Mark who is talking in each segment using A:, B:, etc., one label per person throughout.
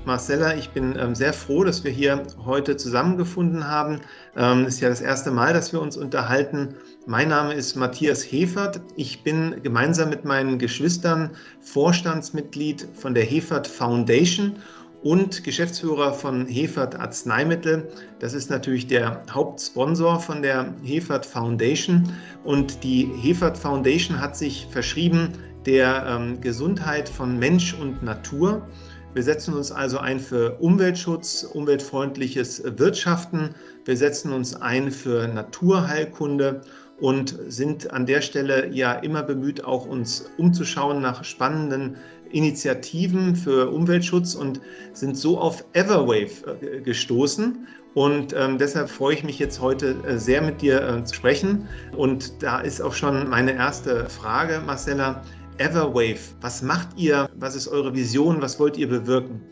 A: Marcella, ich bin sehr froh, dass wir hier heute zusammengefunden haben. Es ist ja das erste Mal, dass wir uns unterhalten. Mein Name ist Matthias Hefert. Ich bin gemeinsam mit meinen Geschwistern Vorstandsmitglied von der Hefert Foundation und Geschäftsführer von Hefert Arzneimittel. Das ist natürlich der Hauptsponsor von der Hefert Foundation. Und die Hefert Foundation hat sich verschrieben der Gesundheit von Mensch und Natur. Wir setzen uns also ein für Umweltschutz, umweltfreundliches Wirtschaften. Wir setzen uns ein für Naturheilkunde und sind an der Stelle ja immer bemüht, auch uns umzuschauen nach spannenden Initiativen für Umweltschutz und sind so auf Everwave gestoßen. Und deshalb freue ich mich jetzt heute sehr mit dir zu sprechen. Und da ist auch schon meine erste Frage, Marcella. Everwave, was macht ihr? Was ist eure Vision? Was wollt ihr bewirken?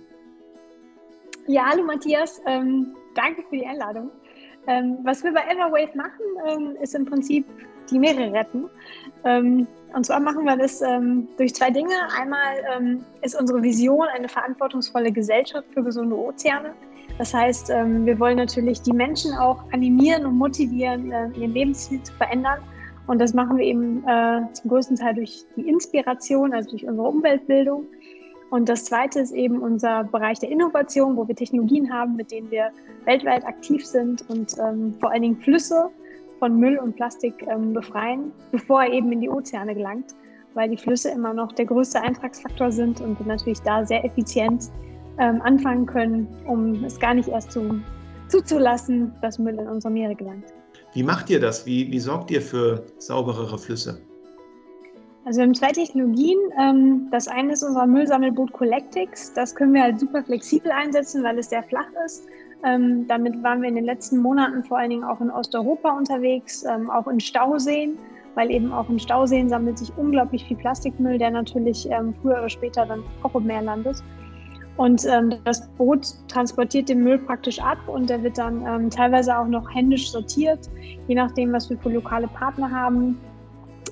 B: Ja, hallo Matthias, danke für die Einladung. Was wir bei Everwave machen, ist im Prinzip die Meere retten. Und zwar machen wir das durch zwei Dinge. Einmal ist unsere Vision eine verantwortungsvolle Gesellschaft für gesunde Ozeane. Das heißt, wir wollen natürlich die Menschen auch animieren und motivieren, ihren Lebensstil zu verändern. Und das machen wir eben zum größten Teil durch die Inspiration, also durch unsere Umweltbildung. Und das Zweite ist eben unser Bereich der Innovation, wo wir Technologien haben, mit denen wir weltweit aktiv sind und vor allen Dingen Flüsse von Müll und Plastik befreien, bevor er eben in die Ozeane gelangt, weil die Flüsse immer noch der größte Eintragsfaktor sind und wir natürlich da sehr effizient anfangen können, um es gar nicht erst zuzulassen, dass Müll in unsere Meere gelangt.
A: Wie macht ihr das? Wie sorgt ihr für sauberere Flüsse?
B: Also wir haben zwei Technologien. Das eine ist unser Müllsammelboot Collectix. Das können wir halt super flexibel einsetzen, weil es sehr flach ist. Damit waren wir in den letzten Monaten vor allen Dingen auch in Osteuropa unterwegs, auch in Stauseen, weil eben auch in Stauseen sammelt sich unglaublich viel Plastikmüll, der natürlich früher oder später dann auch im Meer landet. Und das Boot transportiert den Müll praktisch ab und der wird dann teilweise auch noch händisch sortiert. Je nachdem, was wir für lokale Partner haben,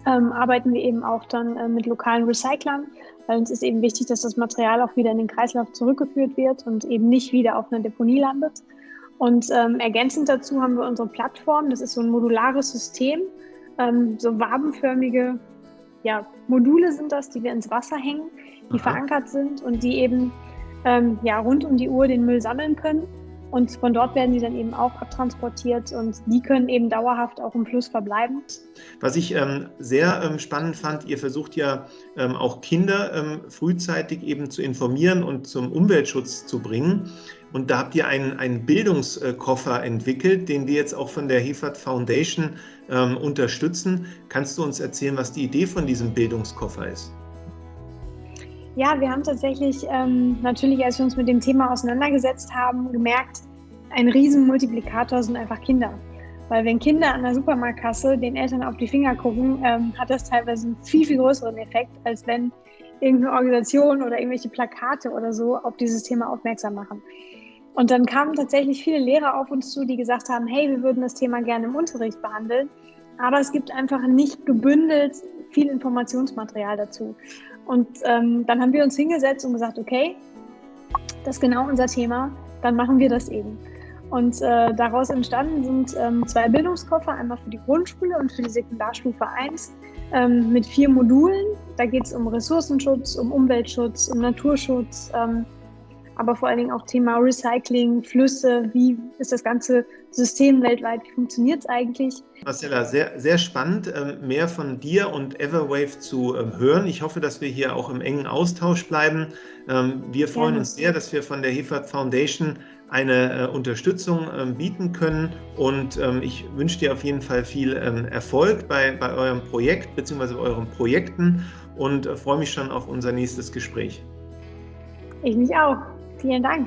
B: arbeiten wir eben auch dann mit lokalen Recyclern, weil uns ist eben wichtig, dass das Material auch wieder in den Kreislauf zurückgeführt wird und eben nicht wieder auf einer Deponie landet. Und ergänzend dazu haben wir unsere Plattform, das ist so ein modulares System, so wabenförmige Module sind das, die wir ins Wasser hängen, die verankert sind und die eben rund um die Uhr den Müll sammeln können und von dort werden sie dann eben auch abtransportiert und die können eben dauerhaft auch im Fluss verbleiben.
A: Was ich sehr spannend fand, ihr versucht ja auch Kinder frühzeitig eben zu informieren und zum Umweltschutz zu bringen und da habt ihr einen Bildungskoffer entwickelt, den wir jetzt auch von der Hefert Foundation unterstützen. Kannst du uns erzählen, was die Idee von diesem Bildungskoffer ist?
B: Ja, wir haben tatsächlich natürlich, als wir uns mit dem Thema auseinandergesetzt haben, gemerkt, ein Riesenmultiplikator sind einfach Kinder. Weil wenn Kinder an der Supermarktkasse den Eltern auf die Finger gucken, hat das teilweise einen viel, viel größeren Effekt, als wenn irgendeine Organisation oder irgendwelche Plakate oder so auf dieses Thema aufmerksam machen. Und dann kamen tatsächlich viele Lehrer auf uns zu, die gesagt haben, hey, wir würden das Thema gerne im Unterricht behandeln, aber es gibt einfach nicht gebündelt viel Informationsmaterial dazu. Und dann haben wir uns hingesetzt und gesagt, okay, das ist genau unser Thema, dann machen wir das eben. Und daraus entstanden sind zwei Bildungskoffer, einmal für die Grundschule und für die Sekundarstufe 1 mit 4 Modulen. Da geht es um Ressourcenschutz, um Umweltschutz, um Naturschutz, aber vor allen Dingen auch Thema Recycling, Flüsse, wie ist das ganze System weltweit, wie funktioniert es eigentlich?
A: Marcella, sehr, sehr spannend, mehr von dir und Everwave zu hören. Ich hoffe, dass wir hier auch im engen Austausch bleiben. Wir freuen uns sehr, dass wir von der Hefert Foundation eine Unterstützung bieten können und ich wünsche dir auf jeden Fall viel Erfolg bei eurem Projekt bzw. euren Projekten und freue mich schon auf unser nächstes Gespräch.
B: Ich mich auch. Vielen Dank.